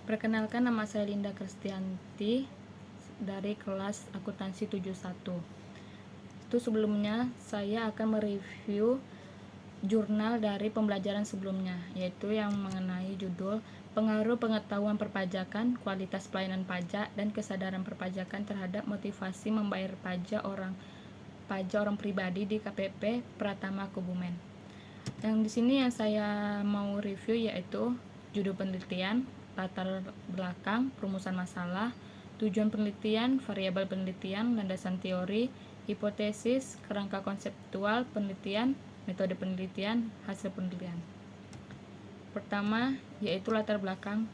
Perkenalkan, nama saya Linda Kristianti dari kelas akuntansi 71. Itu sebelumnya saya akan mereview jurnal dari pembelajaran sebelumnya, yaitu yang mengenai judul Pengaruh Pengetahuan Perpajakan, Kualitas Pelayanan Pajak, dan Kesadaran Perpajakan Terhadap Motivasi Membayar Pajak Orang Pribadi di KPP Pratama Kebumen. Yang di sini yang saya mau review yaitu judul penelitian, latar belakang, perumusan masalah, tujuan penelitian, variabel penelitian, landasan teori, hipotesis, kerangka konseptual penelitian, metode penelitian, hasil penelitian. Pertama, yaitu latar belakang.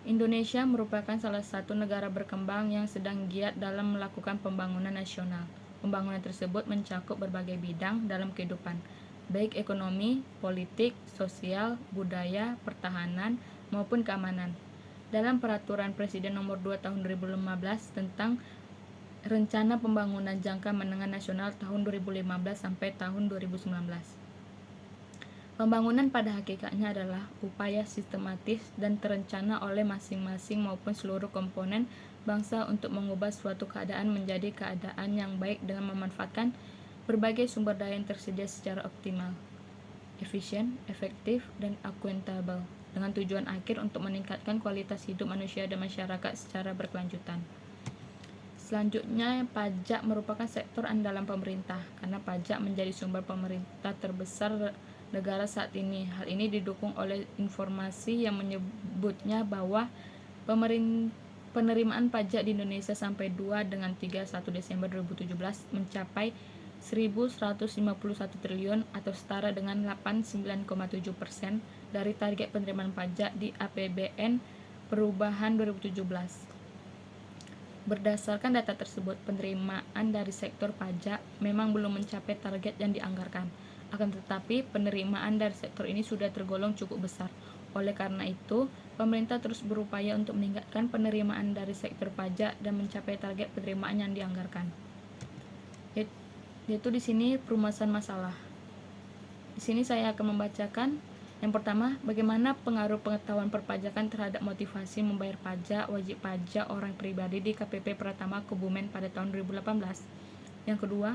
Indonesia merupakan salah satu negara berkembang yang sedang giat dalam melakukan pembangunan nasional. Pembangunan tersebut mencakup berbagai bidang dalam kehidupan, baik ekonomi, politik, sosial, budaya, pertahanan, maupun keamanan. Dalam Peraturan Presiden Nomor 2 Tahun 2015 tentang Rencana Pembangunan Jangka Menengah Nasional tahun 2015 sampai tahun 2019. Pembangunan pada hakikatnya adalah upaya sistematis dan terencana oleh masing-masing maupun seluruh komponen bangsa untuk mengubah suatu keadaan menjadi keadaan yang baik dengan memanfaatkan berbagai sumber daya yang tersedia secara optimal, efisien, efektif, dan akuntabel, dengan tujuan akhir untuk meningkatkan kualitas hidup manusia dan masyarakat secara berkelanjutan. Selanjutnya, pajak merupakan sektor andalan pemerintah karena pajak menjadi sumber pemerintah terbesar negara saat ini. Hal ini didukung oleh informasi yang menyebutnya bahwa penerimaan pajak di Indonesia sampai 2 dengan 31 Desember 2017 mencapai 1.151 triliun atau setara dengan 89,7% dari target penerimaan pajak di APBN perubahan 2017. Berdasarkan data tersebut, penerimaan dari sektor pajak memang belum mencapai target yang dianggarkan. Akan tetapi, penerimaan dari sektor ini sudah tergolong cukup besar. Oleh karena itu, pemerintah terus berupaya untuk meningkatkan penerimaan dari sektor pajak dan mencapai target penerimaan yang dianggarkan. Yaitu di sini perumusan masalah. Di sini saya akan membacakan yang pertama, bagaimana pengaruh pengetahuan perpajakan terhadap motivasi membayar pajak wajib pajak orang pribadi di KPP Pratama Kebumen pada tahun 2018. Yang kedua,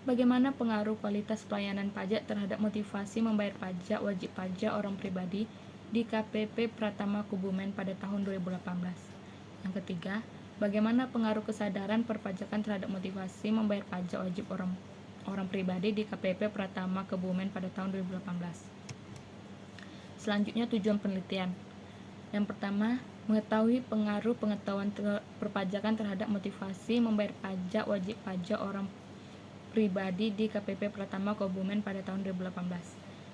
bagaimana pengaruh kualitas pelayanan pajak terhadap motivasi membayar pajak wajib pajak orang pribadi di KPP Pratama Kebumen pada tahun 2018. Yang ketiga, bagaimana pengaruh kesadaran perpajakan terhadap motivasi membayar pajak wajib orang pribadi di KPP Pratama Kebumen pada tahun 2018. Selanjutnya, tujuan penelitian. Yang pertama, mengetahui pengaruh pengetahuan perpajakan terhadap motivasi membayar pajak wajib pajak orang pribadi di KPP Pratama Kebumen pada tahun 2018.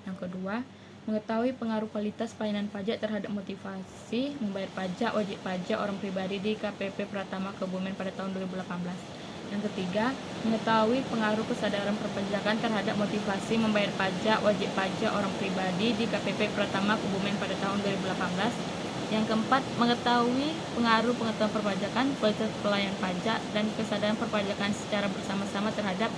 Yang kedua, mengetahui pengaruh kualitas pelayanan pajak terhadap motivasi membayar pajak wajib pajak orang pribadi di KPP Pratama Kebumen pada tahun 2018. Yang ketiga, mengetahui pengaruh kesadaran perpajakan terhadap motivasi membayar pajak wajib pajak orang pribadi di KPP Pratama Kebumen pada tahun 2018. Yang keempat, mengetahui pengaruh pengetahuan perpajakan, kualitas pelayanan pajak, dan kesadaran perpajakan secara bersama-sama terhadap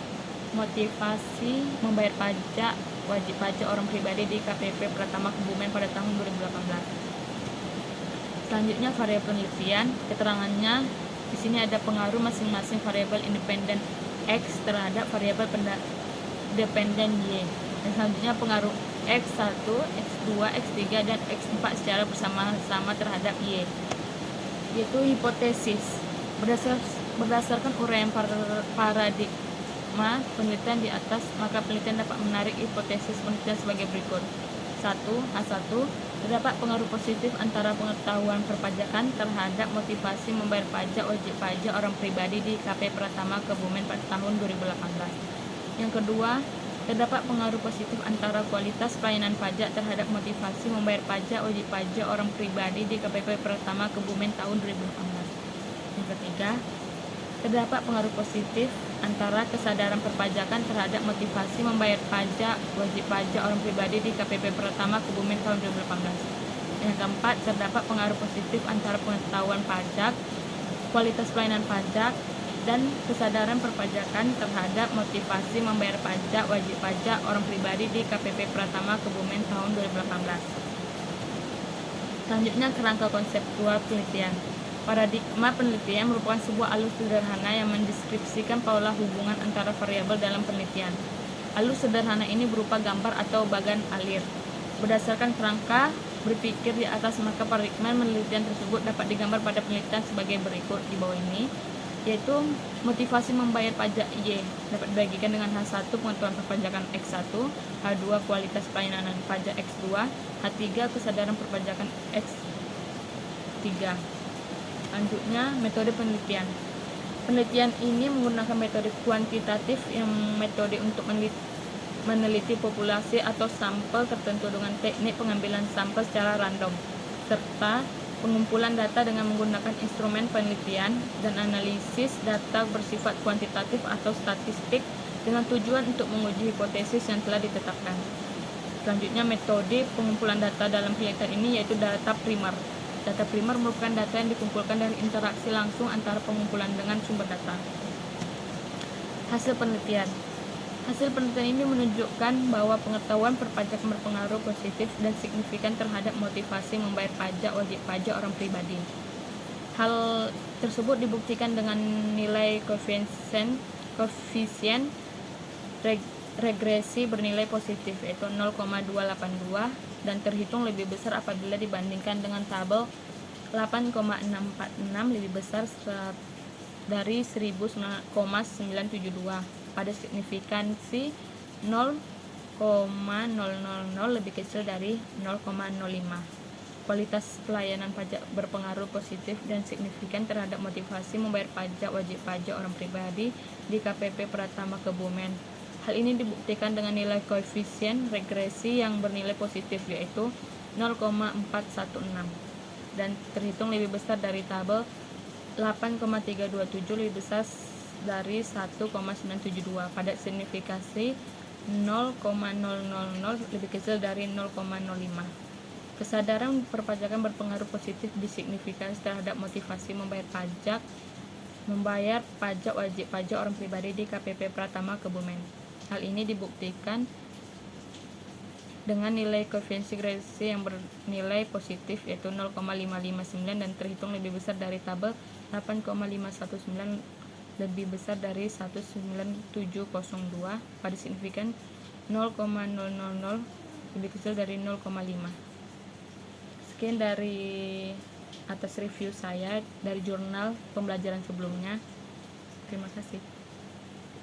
motivasi membayar pajak wajib pajak orang pribadi di KPP Pratama Kebumen pada tahun 2018. Selanjutnya, variabel penelitian. Keterangannya di sini ada pengaruh masing-masing variabel independen X terhadap variabel dependen Y. Dan selanjutnya pengaruh X1, X2, X3, dan X4 secara bersama-sama terhadap Y. Yaitu hipotesis. Berdasarkan uraian paradigma penelitian di atas, maka penelitian dapat menarik hipotesis penelitian sebagai berikut. 1. Terdapat pengaruh positif antara pengetahuan perpajakan terhadap motivasi membayar pajak wajib pajak orang pribadi di KPP Pratama Kebumen pada tahun 2018. Yang kedua, terdapat pengaruh positif antara kualitas pelayanan pajak terhadap motivasi membayar pajak wajib pajak orang pribadi di KPP Pratama Kebumen tahun 2018. Yang ketiga, terdapat pengaruh positif antara kesadaran perpajakan terhadap motivasi membayar pajak wajib pajak orang pribadi di KPP Pratama Kebumen tahun 2018. Yang keempat, terdapat pengaruh positif antara pengetahuan pajak, kualitas pelayanan pajak, dan kesadaran perpajakan terhadap motivasi membayar pajak wajib pajak orang pribadi di KPP Pratama Kebumen tahun 2018. Selanjutnya, kerangka konseptual penelitian. Paradigma penelitian merupakan sebuah alur sederhana yang mendeskripsikan pola hubungan antara variabel dalam penelitian. Alur sederhana ini berupa gambar atau bagan alir. Berdasarkan kerangka berpikir di atas, maka paradigma penelitian tersebut dapat digambar pada penelitian sebagai berikut di bawah ini, yaitu motivasi membayar pajak Y dapat dibagikan dengan H1 pengetahuan perpajakan X1, H2 kualitas pelayanan pajak X2, H3 kesadaran perpajakan X3. Selanjutnya, metode penelitian. Penelitian ini menggunakan metode kuantitatif yang metode untuk meneliti populasi atau sampel tertentu dengan teknik pengambilan sampel secara random, serta pengumpulan data dengan menggunakan instrumen penelitian dan analisis data bersifat kuantitatif atau statistik dengan tujuan untuk menguji hipotesis yang telah ditetapkan. Selanjutnya, metode pengumpulan data dalam penelitian ini yaitu data primer. Data primer merupakan data yang dikumpulkan dari interaksi langsung antara pengumpulan dengan sumber data. Hasil penelitian. Hasil penelitian ini menunjukkan bahwa pengetahuan perpajakan berpengaruh positif dan signifikan terhadap motivasi membayar pajak wajib pajak orang pribadi. Hal tersebut dibuktikan dengan nilai koefisien regresi bernilai positif, yaitu 0,282, dan terhitung lebih besar apabila dibandingkan dengan tabel 8,646 lebih besar dari 10,972 pada signifikansi 0,000 lebih kecil dari 0,05. Kualitas pelayanan pajak berpengaruh positif dan signifikan terhadap motivasi membayar pajak wajib pajak orang pribadi di KPP Pratama Kebumen. Hal ini dibuktikan dengan nilai koefisien regresi yang bernilai positif, yaitu 0,416, dan terhitung lebih besar dari tabel 8,327 lebih besar dari 1,972 pada signifikasi 0,000 lebih kecil dari 0,05. Kesadaran perpajakan berpengaruh positif disignifikansi terhadap motivasi membayar pajak wajib pajak orang pribadi di KPP Pratama Kebumen. Hal ini dibuktikan dengan nilai koefisien regresi yang bernilai positif, yaitu 0,559, dan terhitung lebih besar dari tabel 8,519 lebih besar dari 19702 pada signifikan 0,000 lebih kecil dari 0,5. Sekian dari atas review saya dari jurnal pembelajaran sebelumnya. Terima kasih.